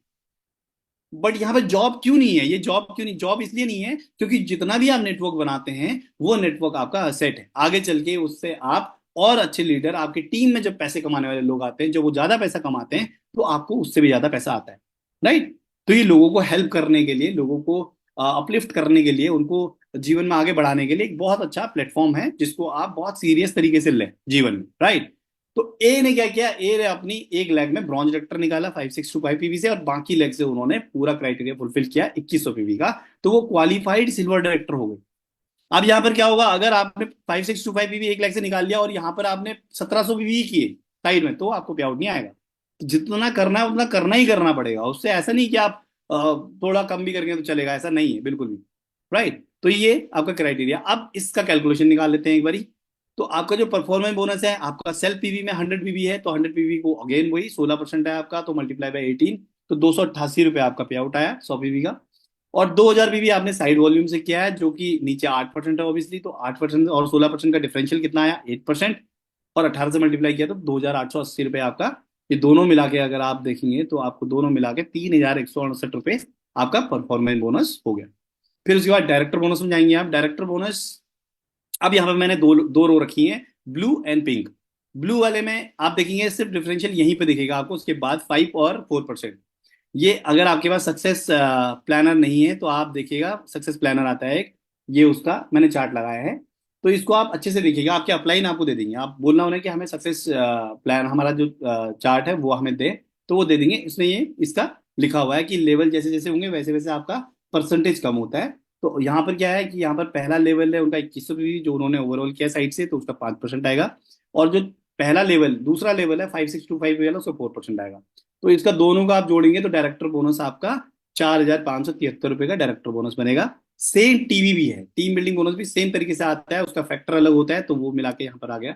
बट यहाँ पे जॉब क्यों नहीं है, ये जॉब क्यों नहीं, जॉब इसलिए नहीं है क्योंकि जितना भी आप नेटवर्क बनाते हैं वो नेटवर्क आपका असेट है। आगे चल के उससे आप और अच्छे लीडर, आपकी टीम में जब पैसे कमाने वाले लोग आते हैं, जब वो ज्यादा पैसा कमाते हैं, तो आपको उससे भी ज्यादा पैसा आता है, राइट। तो ये लोगों को हेल्प करने के लिए, लोगों को अपलिफ्ट करने के लिए, उनको जीवन में आगे बढ़ाने के लिए एक बहुत अच्छा प्लेटफॉर्म है, जिसको आप बहुत सीरियस तरीके से लें जीवन में, राइट। तो ए ने क्या किया, ए ने अपनी एक लेग में ब्रॉन्ज डायरेक्टर निकाला 5,625 पीवी से, और बाकी लेग से उन्होंने पूरा क्राइटेरिया फुलफिल किया 2,100 पीवी का, तो वो क्वालिफाइड सिल्वर डायरेक्टर हो गए। अब यहाँ पर क्या होगा, अगर आपने 5,625 पीवी एक लेग से निकाल लिया और यहाँ पर आपने 1,700 पीवी किए साइड में, तो आपको पे आउट नहीं आएगा। तो जितना करना है उतना करना ही करना पड़ेगा, उससे ऐसा नहीं कि आप थोड़ा कम भी करेंगे तो चलेगा, ऐसा नहीं है बिल्कुल भी, राइट। तो ये आपका क्राइटेरिया। अब इसका कैलकुलेशन निकाल लेते हैं एक बारी। तो आपका जो परफॉर्मेंस बोनस है, आपका सेल्फ पीवी में 100 पीवी है, तो 100 पीवी को अगेन वही 16% है आपका, तो मल्टीप्लाई बाय 18, तो 288 रुपये आपका पे आउट आया 100 पीवी का। और 2,000 पीवी आपने साइड वॉल्यूम से किया है, जो कि नीचे 8% है ऑब्वियसली, तो 8% और 16% का डिफरेंशियल कितना आया, 8%। और 18 से मल्टीप्लाई किया तो 2,880 रुपये आपका। ये दोनों मिला के अगर आप देखेंगे तो आपको दोनों मिला के 3,168 रुपये आपका परफॉर्मेंस बोनस हो गया। फिर उसके बाद डायरेक्टर बोनस में जाएंगे आप। डायरेक्टर बोनस, अब यहाँ पे मैंने दो दो रो रखी हैं, ब्लू एंड पिंक। ब्लू वाले में आप देखेंगे सिर्फ डिफरेंशियल यहीं पे दिखेगा आपको, उसके बाद 5 और 4%। ये अगर आपके पास सक्सेस प्लानर नहीं है तो आप देखिएगा, सक्सेस प्लानर आता है एक, ये उसका मैंने चार्ट लगाया है। तो इसको आप अच्छे से देखिएगा, आपके अपलाइन आपको दे देंगे, आप बोलना उन्हें कि हमें सक्सेस प्लान, हमारा जो चार्ट है वो हमें दे, तो वो दे देंगे। इसमें ये इसका लिखा हुआ है कि लेवल जैसे जैसे होंगे वैसे वैसे आपका परसेंटेज कम होता है। तो यहाँ पर क्या है कि यहाँ पर पहला लेवल है उनका 2100 जो उन्होंने ओवरऑल किया साइड से, तो उसका 5% आएगा। और जो पहला लेवल दूसरा लेवल है 5625 वाला, उसका 4% आएगा। तो इसका दोनों का आप जोड़ेंगे तो डायरेक्टर बोनस आपका 4573 रुपये का डायरेक्टर बोनस बनेगा। सेम टीवी भी है, टीम बिल्डिंग बोनस भी सेम तरीके से आता है, उसका फैक्टर अलग होता है, तो वो मिला के यहाँ पर आ गया।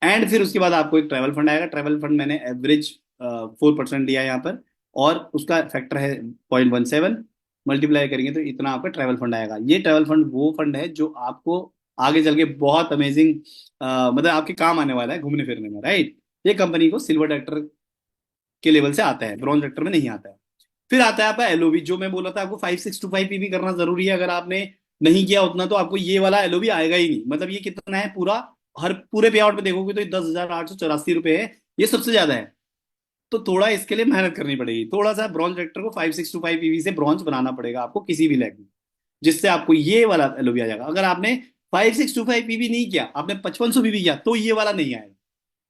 एंड फिर उसके बाद आपको एक ट्रैवल फंड आएगा। ट्रैवल फंड मैंने एवरेज 4% दिया है यहाँ पर, और उसका फैक्टर है 0.17, मल्टीप्लाई करेंगे तो इतना आपका ट्रैवल फंड आएगा। ये ट्रैवल फंड वो फंड है जो आपको आगे चल के बहुत अमेजिंग, मतलब आपके काम आने वाला है घूमने फिरने में, राइट। ये कंपनी को सिल्वर डायरेक्टर के लेवल से आता है, ब्रॉन्ज डायरेक्टर में नहीं आता है। फिर आता है आपका एलओबी, जो मैं बोला था आपको 5625 पीवी करना जरूरी है। अगर आपने नहीं किया उतना तो आपको ये वाला एलओबी आएगा ही नहीं। मतलब ये कितना है पूरा, हर पूरे पे आउट पे देखोगे तो 10,884 रुपए है, ये सबसे ज्यादा है। तो थोड़ा इसके लिए मेहनत करनी पड़ेगी, थोड़ा सा ब्रॉन्ज डायरेक्टर को 5625 पीवी से ब्रॉन्ज बनाना पड़ेगा आपको किसी भी लैब में, जिससे आपको ये वाला एलओबी आ जाएगा। अगर आपने 5625 पीवी नहीं किया, आपने 5500 पीवी किया, तो ये वाला नहीं आएगा,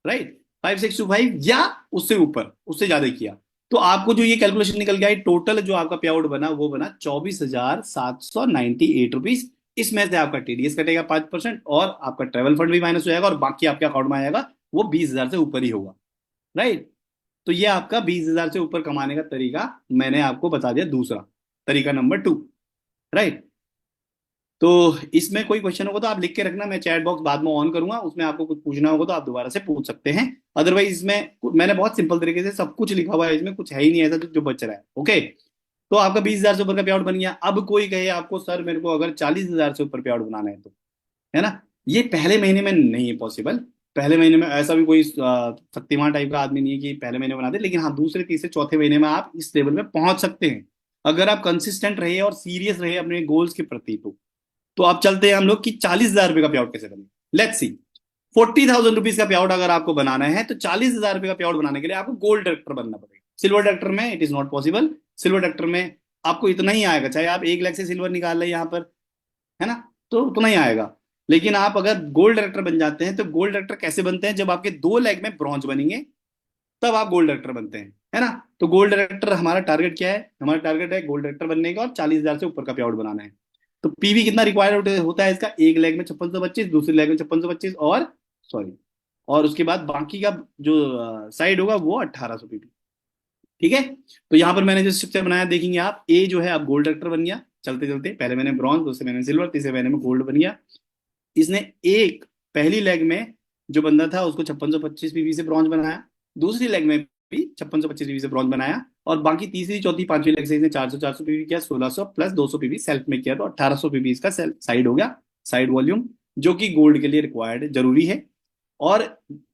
राइट। 5625 या उससे ऊपर, उससे ज्यादा किया, तो आपको जो ये कैलकुलेशन निकल गया, टोटल जो आपका पे आउट बना वो बना 24,798 रुपीज। इसमें से आपका टीडीएस कटेगा 5%, और आपका ट्रेवल फंड भी माइनस हो जाएगा, और बाकी आपके अकाउंट में आएगा वो 20,000 से ऊपर ही होगा, राइट। तो ये आपका 20,000 से ऊपर कमाने का तरीका मैंने आपको बता दिया, दूसरा तरीका नंबर 2, राइट। तो इसमें कोई क्वेश्चन होगा तो आप लिख के रखना, मैं चैट बॉक्स बाद में ऑन करूंगा, उसमें आपको कुछ पूछना होगा तो आप दोबारा से पूछ सकते हैं। अदरवाइज इसमें मैंने बहुत सिंपल तरीके से सब कुछ लिखा हुआ है, इसमें कुछ है ही नहीं ऐसा जो बच रहा है, ओके। तो आपका 20,000 से ऊपर का पे आउट बन गया। अब कोई कहे आपको सर मेरे को अगर 40,000 से ऊपर पे आउट बनाना है तो, है ना, ये पहले महीने में नहीं है पॉसिबल। पहले महीने में ऐसा भी कोई शक्तिमान टाइप का आदमी नहीं है कि पहले महीने बना दे, लेकिन हाँ दूसरे तीसरे चौथे महीने में आप इस लेवल में पहुंच सकते हैं, अगर आप कंसिस्टेंट रहे और सीरियस रहे अपने गोल्स के प्रति। तो आप चलते हैं हम लोग कि 40,000 रुपए का पे आउट कैसे बने। लेट्स सी, 40,000 रुपीज का पे आउट अगर आपको बनाना है तो 40,000 रुपए का पे आउट बनाने के लिए आपको गोल्ड डायरेक्टर बनना पड़ेगा। सिल्वर डायरेक्टर में it is not possible. Silver director में आपको इतना ही आएगा, चाहे आप 1 लाख से सिल्वर निकाल रहे हैं यहाँ पर, है ना, तो उतना ही आएगा। लेकिन आप अगर गोल्ड डायरेक्टर बन जाते हैं, तो गोल्ड डायरेक्टर कैसे बनते हैं, जब आपके 2 लाख में ब्रॉन्ज बनेंगे तब आप गोल्ड डायरेक्टर बनते हैं, है ना। तो गोल्ड डायरेक्टर हमारा टारगेट क्या है, हमारा टारगेट है गोल्ड डायरेक्टर बनने का और 40,000 से ऊपर का पे आउट बनाना है। तो पीवी कितना रिक्वायर्ड होता है इसका, 1 लाख में 5625, दूसरे लाख में 5625, और सॉरी, और उसके बाद बाकी का जो साइड होगा वो 1800 पीवी, ठीक है। तो यहाँ पर मैंने जो स्ट्रक्चर बनाया देखेंगे आप, ए जो है आप गोल्ड डायरेक्टर बन गया चलते चलते, पहले मैंने ब्रॉन्ज, दूसरे मैंने सिल्वर, तीसरे महीने में गोल्ड बन गया। इसने एक पहली लेग में जो बंदा था उसको 5625 पीवी से ब्रॉन्ज बनाया, दूसरी लेग में भी 5625 पीवी से ब्रॉन्ज बनाया, और बाकी तीसरी चौथी पांचवी लेग से इसने 400 पीवी किया, 1600 प्लस 200 पीवी सेल्फ में किया, तो 1800 पीवी इसका साइड हो गया, साइड वॉल्यूम, जो कि गोल्ड के लिए रिक्वायर्ड जरूरी है। और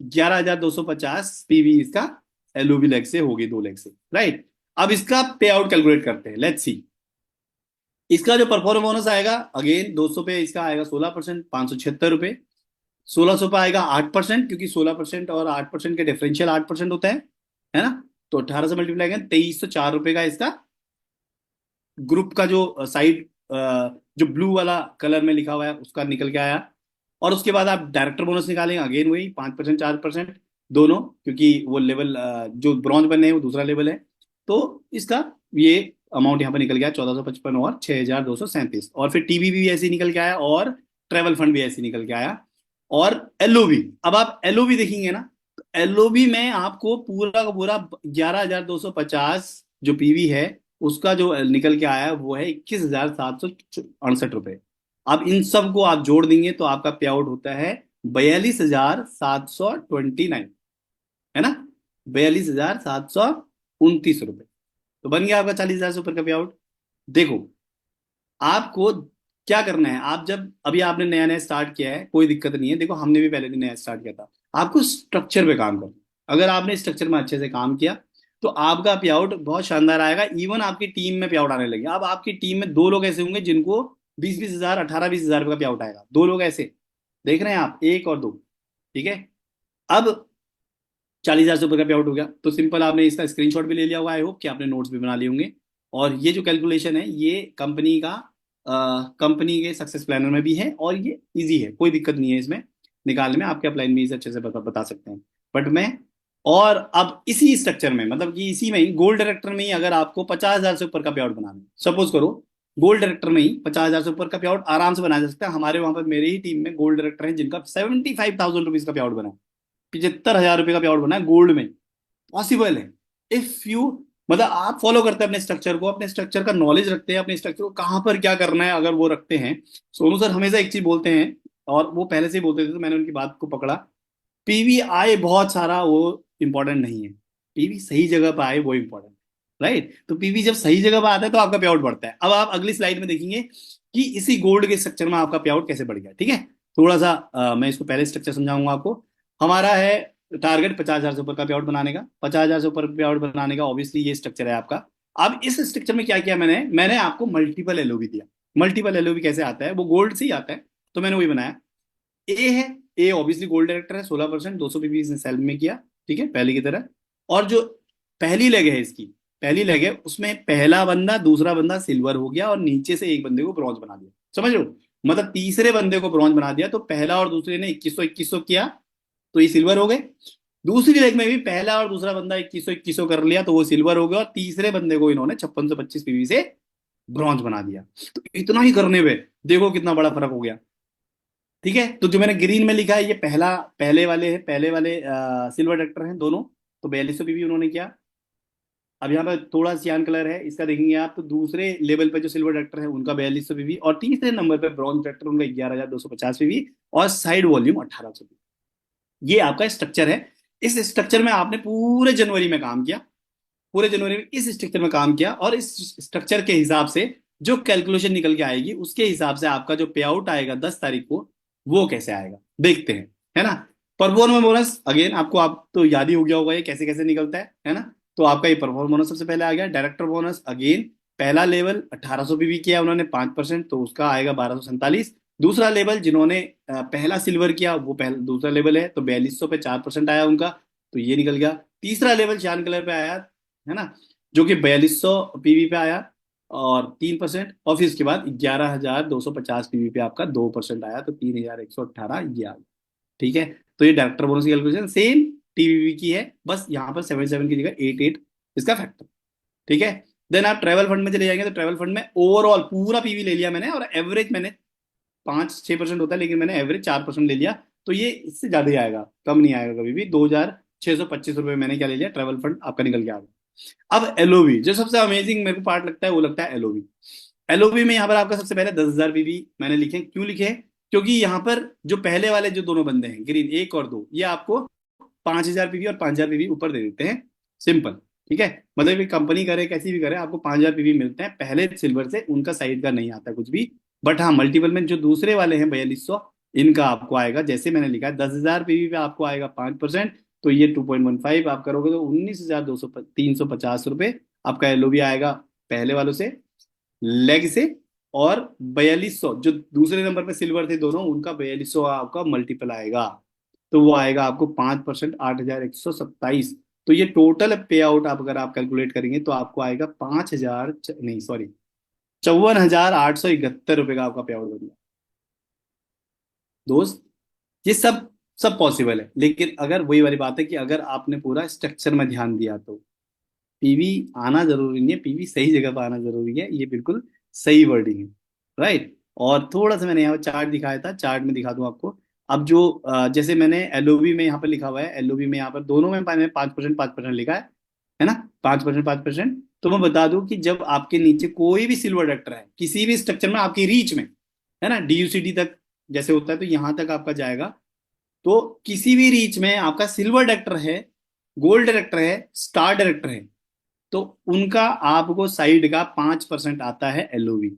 11,250 पीवी इसका एलओबी लेग से होगी, 2 लेग से, राइट। अब इसका पे आउट कैलकुलेट करते हैं, लेट्स सी। इसका जो परफॉर्मेंस बोनस आएगा, अगेन 200 पे इसका आएगा 16%, 576 रुपए। 1600 पे आएगा 8%, क्योंकि 16% और 8% के डिफरेंशियल 8% होता है ना। तो 18 से मल्टीप्लाई करें, 2304 रुपए का इसका ग्रुप का जो साइड, जो ब्लू वाला कलर में लिखा हुआ है उसका निकल के आया। और उसके बाद आप डायरेक्टर बोनस निकालेंगे, अगेन वही 5% 4% दोनों, क्योंकि वो लेवल जो ब्रॉन्ज बनने हैं वो दूसरा लेवल है। तो इसका ये अमाउंट यहाँ पर निकल गया 1455 और 6,237, और फिर टीवी भी ऐसे ही निकल के आया, और ट्रेवल फंड भी ऐसे ही निकल के आया, और एलओबी। अब आप एलओबी देखेंगे ना, तो एलओबी में आपको पूरा का पूरा 11,250 जो पीवी है उसका जो निकल के आया वो है 21,768 रुपए। अब इन सब को आप जोड़ देंगे तो आपका पे आउट होता है 42,729, है ना, 42,729 रुपए। तो बन गया आपका 40,000 से ऊपर का पे आउट। देखो, आपको क्या करना है, आप जब अभी आपने नया नया स्टार्ट किया है कोई दिक्कत नहीं है, देखो हमने भी पहले दिन नया स्टार्ट किया था, आपको स्ट्रक्चर पे काम करना। अगर आपने स्ट्रक्चर में अच्छे से काम किया तो आपका पे आउट बहुत शानदार आएगा। इवन आपकी टीम में पे आउट आने लगे। अब आपकी टीम में 2 लोग ऐसे होंगे जिनको 20-20 हजार, 18-20 हजार रुपये का पे आउट आएगा, 2 लोग ऐसे देख रहे हैं आप, 1 और 2, ठीक है। अब 40,000 से ऊपर का पे आउट हो गया, तो सिंपल आपने इसका स्क्रीनशॉट भी ले लिया होगा, आई होप कि आपने नोट्स भी बना लिए होंगे। और ये जो कैलकुलेशन है ये कंपनी का कंपनी के सक्सेस प्लानर में भी है और ये इजी है, कोई दिक्कत नहीं है इसमें निकालने में, आपके अपलाइन भी इसे अच्छे से बता सकते हैं। बट मैं, और अब इसी स्ट्रक्चर में, मतलब कि इसी में ही गोल्ड डायरेक्टर में ही अगर आपको 50,000 से ऊपर का पे आउट बनाना है, सपोज करो गोल्ड डायरेक्टर में ही 50,000 से ऊपर का पे आउट आराम से बनाया जा सकता है। हमारे वहां पर मेरी ही टीम में गोल्ड डायरेक्टर हैं जिनका 75,000 रुपीज का पे आउट बना है, 75,000 रुपये का पे आउट बना है गोल्ड में। पॉसिबल है इफ यू, मतलब आप फॉलो करते हैं अपने स्ट्रक्चर को, अपने स्ट्रक्चर का नॉलेज रखते हैं, अपने स्ट्रक्चर को कहाँ पर क्या करना है अगर वो रखते हैं। सोनू सर हमेशा एक चीज बोलते हैं, और वो पहले से ही बोलते थे तो मैंने उनकी बात को पकड़ा, पीवीआई बहुत सारा वो इंपॉर्टेंट नहीं है, पीवी सही जगह पर आए वो इंपॉर्टेंट, राइट। तो पीवी जब सही जगह पर आता है तो आपका पे आउट बढ़ता है। अब आप अगली स्लाइड में देखेंगे कि इसी गोल्ड के स्ट्रक्चर में आपका पे आउट कैसे बढ़ गया, ठीक है। थोड़ा सा मैं इसको पहले स्ट्रक्चर समझाऊंगा आपको। हमारा है टारगेट 50,000 से ऊपर का पे आउट बनाने का, 50,000 से ऊपर पे आउट बनाने का, ऑब्वियसली ये स्ट्रक्चर है आपका। अब इस स्ट्रक्चर में क्या किया मैंने, मैंने आपको मल्टीपल एलओबी दिया। मल्टीपल एलओबी कैसे आता है, वो गोल्ड से ही आता है, तो मैंने वही बनाया। ए है, ए ऑब्वियसली गोल्ड डायरेक्टर है, 16%, 200 पीवी इसने सेल में किया, ठीक है, पहले की तरह। और जो पहली लेग है इसकी, पहली लेग है उसमें पहला बंदा दूसरा बंदा सिल्वर हो गया और नीचे से एक बंदे को ब्रॉन्ज बना दिया, समझ लो। मतलब तीसरे बंदे को ब्रॉन्ज बना दिया, तो पहला और दूसरे ने 2100 किया तो ये सिल्वर हो गए। दूसरी लेग में भी पहला और दूसरा बंदा 2100 कर लिया तो वो सिल्वर हो गया, और तीसरे बंदे को इन्होंने 5625 पीवी से ब्रॉन्ज बना दिया। तो इतना ही करने में देखो कितना बड़ा फर्क हो गया, ठीक है। तो जो मैंने ग्रीन में लिखा है ये पहला, पहले वाले सिल्वर डायरेक्टर हैं दोनों, तो 4200 पीवी उन्होंने किया। अब यहाँ पर थोड़ा सियान कलर है इसका, देखेंगे आप तो दूसरे लेवल पे जो सिल्वर डायरेक्टर है उनका 4200 पीवी, और तीसरे नंबर पे ब्रॉन्ज डायरेक्टर उनका 11,250 पीवी, और साइड वॉल्यूम 1800 पीवी। ये आपका स्ट्रक्चर है। इस स्ट्रक्चर में आपने पूरे जनवरी में काम किया, पूरे जनवरी में इस स्ट्रक्चर में काम किया, और इस स्ट्रक्चर के हिसाब से जो कैलकुलेशन निकल के आएगी उसके हिसाब से आपका जो पे आउट आएगा 10 तारीख को वो कैसे आएगा देखते हैं, है ना। परफॉर्म बोनस अगेन आपको, आप तो याद ही हो गया होगा ये कैसे कैसे निकलता है ना। तो आपका ये परफॉर्म बोनस सबसे पहले आ गया। डायरेक्टर बोनस अगेन पहला लेवल 1800 पीवी किया उन्होंने 5%, तो उसका आएगा 1247। दूसरा लेवल जिन्होंने पहला सिल्वर किया वो पहला दूसरा लेवल है, तो 4200 पे 4% आया उनका, तो ये निकल गया। तीसरा लेवल चांद कलर पे आया, है ना, जो कि 4200 पीवी पे आया और 3%, और फिर उसके बाद 11,250 पीवी पे आपका 2% आया, तो 3,118 ये आ गया, ठीक है। तो ये डायरेक्टर बोनस की कैलकुलेशन सेम टीवीवी की है, बस यहाँ पर 77 की जगह 88 इसका फैक्टर, ठीक है। देन आप ट्रेवल फंड में चले जाएंगे, तो ट्रेवल फंड में ओवरऑल पूरा पीवी ले लिया मैंने, और एवरेज मैंने 5-6% होता है लेकिन मैंने एवरेज 4% ले लिया, तो ये इससे ज्यादा ही आएगा, कम नहीं आएगा कभी भी। 2,625 रुपये मैंने क्या ले लिया, ट्रेवल फंड आपका निकल के आ गया। अब एलओवी, जो सबसे अमेजिंग मेरे को पार्ट लगता है वो लगता है एलओवी। एलओवी में यहाँ पर आपका सबसे पहले 10,000 पीवी मैंने लिखे, क्यों लिखे, क्योंकि यहाँ पर जो पहले वाले जो दोनों बंदे हैं ग्रीन 1 और 2, ये आपको 5,000 पीवी और 5,000 पीवी ऊपर दे देते हैं, सिंपल, ठीक है। मतलब कि कंपनी करे कैसी भी करे आपको 5,000 पीवी मिलते हैं पहले सिल्वर से, उनका साइड का नहीं आता कुछ भी। बट हाँ मल्टीपल में जो दूसरे वाले हैं 4200, इनका आपको आएगा जैसे मैंने लिखा है 10,000 पीवी पे आपको आएगा 5%, तो ये 2.15 आप करोगे तो 19,350 रुपये आपका एलओवी आएगा पहले वालों से, लेग से। और 4200 जो दूसरे नंबर पे सिल्वर थे दोनों, उनका 4200 आपका मल्टीपल आएगा, तो वो आएगा आपको 5%, 8,127। तो ये टोटल पे आउट आप अगर आप कैलकुलेट करेंगे तो आपको आएगा 5,000 नहीं सॉरी 54,871 रुपये का आपका पे आउट बन गया दोस्त। ये सब पॉसिबल है, लेकिन अगर वही वाली बात है कि अगर आपने पूरा स्ट्रक्चर में ध्यान दिया तो पीवी आना जरूरी नहीं है, पीवी सही जगह पर आना जरूरी है, ये बिल्कुल सही वर्डिंग है, राइट। और थोड़ा सा मैंने यहाँ पर चार्ट दिखाया था, चार्ट में दिखा दूं आपको। अब जो जैसे मैंने एलओबी में यहाँ पर लिखा हुआ है, एलओबी में यहाँ पर दोनों में मैंने 5% लिखा है ना, 5%। तो मैं बता दूं कि जब आपके नीचे कोई भी सिल्वर डायरेक्टर है किसी भी स्ट्रक्चर में आपकी रीच में, है ना, डीयूसीडी तक जैसे होता है तो यहां तक आपका जाएगा, तो किसी भी रीच में आपका सिल्वर डायरेक्टर है, गोल्ड डायरेक्टर है, स्टार डायरेक्टर है, तो उनका आपको साइड का 5% आता है एलओवी।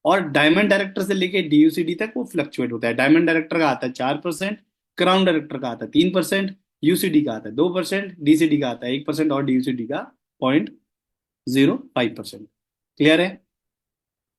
और डायमंड डायरेक्टर से लेके डीयूसीडी तक वो फ्लक्चुएट होता है। डायमंड डायरेक्टर का आता है 4%, क्राउन डायरेक्टर का आता है 3%, यूसीडी का आता है 2%, डीसीडी का आता है 1%, और डीयूसीडी का 0.05%। क्लियर है,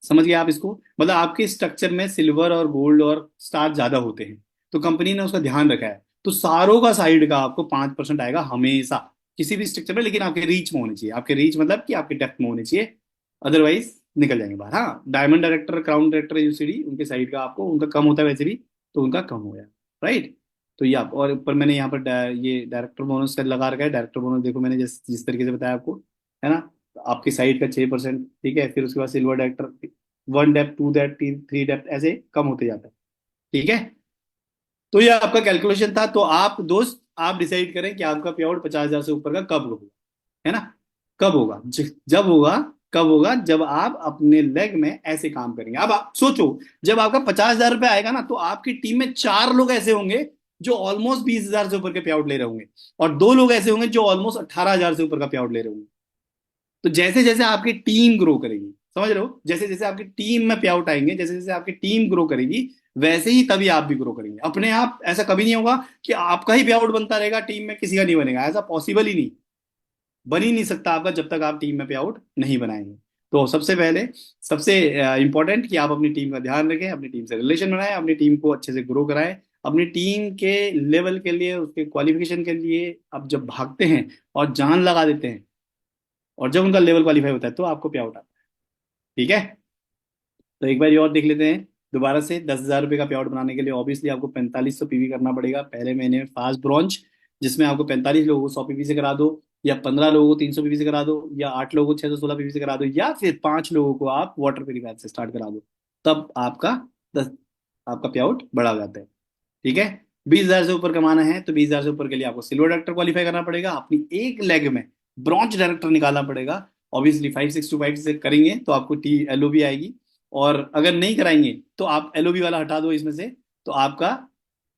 समझ गए आप इसको। मतलब आपके स्ट्रक्चर में सिल्वर और गोल्ड और स्टार ज्यादा होते हैं, तो कंपनी ने उसका ध्यान रखा है, तो सारों का साइड का आपको 5% आएगा हमेशा किसी भी स्ट्रक्चर में, लेकिन आपके रीच में होने चाहिए, आपके रीच मतलब कि आपके डेप्थ में होने चाहिए, अदरवाइज निकल जाएंगे बाहर। हाँ, diamond director, crown director, UCD उनके साइड का आपको उनका कम होता है वैसे भी, तो उनका कम हो गया। राइट। तो ये आप, और ऊपर मैंने यहाँ पर ये डायरेक्टर बोनस का लगा रखा है। डायरेक्टर बोनस देखो मैंने जिस जिस तरीके से बताया आपको, है ना। तो आपकी साइड का 6%, ठीक है। फिर उसके बाद silver director, 1 depth, 2 depth, 3 depth, ऐसे कम होते जाता है। ठीक है। तो ये आपका कैलकुलेशन था। तो आप दोस्त, आप डिसाइड करें कि आपका पे आउट 50,000 से ऊपर का कब होगा, है ना। कब होगा? जब होगा, कब होगा? जब आप अपने लेग में ऐसे काम करेंगे। अब आप सोचो, जब आपका 50,000 रुपये आएगा ना, तो आपकी टीम में 4 लोग ऐसे होंगे जो ऑलमोस्ट 20,000 से ऊपर के पे आउट ले रहे होंगे, और 2 लोग ऐसे होंगे जो ऑलमोस्ट 18,000 से ऊपर का पे आउट ले रहे होंगे। तो जैसे जैसे आपकी टीम ग्रो करेगी, समझ रहे हो, जैसे जैसे आपकी टीम में पे आउट आएंगे, जैसे जैसे आपकी टीम ग्रो करेगी, वैसे ही तभी आप भी ग्रो करेंगे अपने आप। ऐसा कभी नहीं होगा कि आपका ही पे आउट बनता रहेगा, टीम में किसी का नहीं बनेगा। ऐसा पॉसिबल ही नहीं, बन ही नहीं सकता आपका, जब तक आप टीम में पे आउट नहीं बनाएंगे। तो सबसे पहले, सबसे इंपॉर्टेंट कि आप अपनी टीम का ध्यान रखें, अपनी टीम से रिलेशन बनाएं, अपनी टीम को अच्छे से ग्रो कराएं। अपनी टीम के लेवल के लिए, उसके क्वालिफिकेशन के लिए आप जब भागते हैं और जान लगा देते हैं, और जब उनका लेवल क्वालिफाई होता है, तो आपको पे आउट आता है। ठीक है। तो एक बार ये और देख लेते हैं दोबारा से। 10,000 रुपये का पे आउट बनाने के लिए ऑब्वियसली आपको 4500 पीवी करना पड़ेगा पहले महीने में, फास्ट ब्रॉन्ज, जिसमें आपको 45 लोगों को 100 पीवी से करा दो, या 15 लोगों को 300 पीवी से करा दो, या 8 लोगों को 616 पीवी से करा दो, या फिर 5 लोगों को आप वाटर प्यूरिफायर से स्टार्ट करा दो। तब आपका 10 आपका पे आउट बढ़ा हो जाता है। ठीक है। 20,000 से ऊपर कमाना है तो 20,000 से ऊपर के लिए आपको सिल्वर डायरेक्टर क्वालिफाई करना पड़ेगा, अपनी एक लेग में ब्रॉन्ज डायरेक्टर निकालना पड़ेगा। ऑब्वियसली 562 से करेंगे तो आपको टी एलओबी आएगी, और अगर नहीं कराएंगे तो आप एलओबी वाला हटा दो इसमें से, तो आपका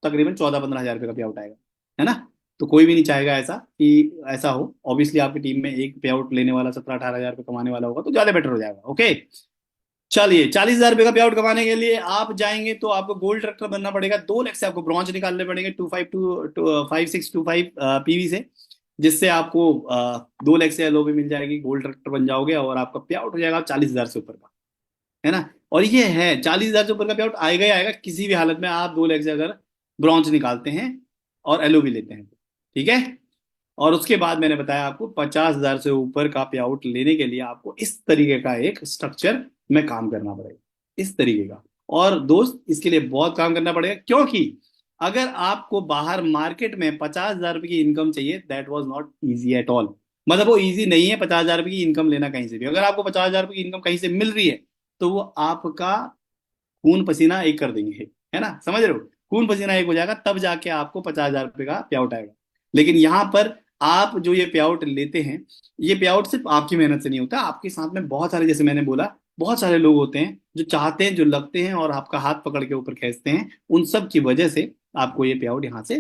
तकरीबन 14-15 हज़ार रुपये का पे आउट आएगा, है ना। तो कोई भी नहीं चाहेगा ऐसा कि ऐसा हो। ऑब्वियसली आपकी टीम में एक पे आउट लेने वाला 17-18 हज़ार रुपये कमाने वाला होगा, तो ज्यादा बेटर हो जाएगा। ओके। चलिए, 40,000 रुपये का पे आउट कमाने के लिए आप जाएंगे तो आपको गोल्ड ट्रैक्टर बनना पड़ेगा। 2 लाख से आपको ब्रॉन्ज निकालने पड़ेंगे, 5625 से, जिससे आपको 2 लाख से एलओबी मिल जाएगी, गोल्ड ट्रैक्टर बन जाओगे, और आपका पे आउट हो जाएगा 40,000 से ऊपर का, है ना। और ये है, 40,000 से ऊपर का पे आउट आएगा ही आएगा किसी भी हालत में, आप 2 लाख से अगर ब्रॉन्ज निकालते हैं और एलओबी लेते हैं तो। ठीक है। और उसके बाद मैंने बताया आपको 50,000 से ऊपर का पे आउट लेने के लिए आपको इस तरीके का एक स्ट्रक्चर में काम करना पड़ेगा, इस तरीके का। और दोस्त, इसके लिए बहुत काम करना पड़ेगा, क्योंकि अगर आपको बाहर मार्केट में 50,000 रुपये की इनकम चाहिए, that was not easy at all. मतलब वो ईजी नहीं है 50,000 रुपये की इनकम लेना कहीं से भी। अगर आपको 50,000 रुपये की इनकम कहीं से मिल रही है, तो वो आपका खून पसीना एक कर देंगे, है ना, समझ रहे हो। खून पसीना एक हो जाएगा, तब जाके आपको 50,000 रुपये का पे आउट आएगा। लेकिन यहाँ पर आप जो ये पे आउट लेते हैं, ये पे आउट सिर्फ आपकी मेहनत से नहीं होता, आपके साथ में बहुत सारे, जैसे मैंने बोला, बहुत सारे लोग होते हैं जो चाहते हैं, जो लगते हैं और आपका हाथ पकड़ के ऊपर खींचते हैं। उन सब की वजह से आपको ये पे आउट यहाँ से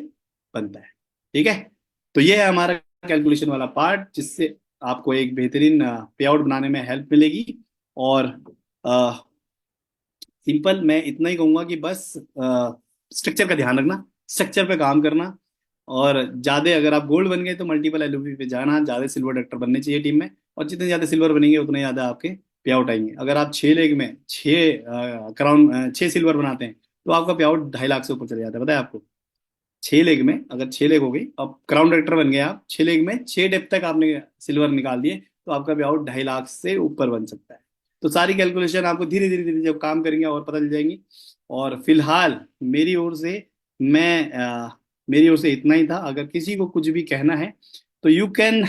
बनता है। ठीक है। तो ये है हमारा कैलकुलेशन वाला पार्ट, जिससे आपको एक बेहतरीन पे आउट बनाने में हेल्प मिलेगी। और सिंपल मैं इतना ही कहूंगा कि बस स्ट्रक्चर का ध्यान रखना, स्ट्रक्चर पे काम करना, और ज्यादा अगर आप गोल्ड बन गए तो मल्टीपल एलओपी पे जाना, ज्यादा सिल्वर डायरेक्टर बनने चाहिए टीम में, और जितने ज्यादा सिल्वर बनेंगे उतने ज्यादा आपके पे आउट आएंगे। अगर आप 6 लेग में 6 सिल्वर बनाते हैं, तो आपका पे आउट 2.5 लाख से ऊपर चले जाता है, पता है आपको। 6 लेग में, अगर 6 लेग हो गई, अब क्राउन डायरेक्टर बन गए आप, 6 लेग में 6 डेप्थ तक आपने सिल्वर निकाल दिए, तो आपका पे आउट 2.5 लाख से ऊपर बन सकता है। तो सारी कैलकुलेशन आपको धीरे धीरे धीरे जब काम करेंगे और पता चल जाएंगी। और फिलहाल मेरी ओर से, मैं मेरी ओर से इतना ही था। अगर किसी को कुछ भी कहना है तो यू कैन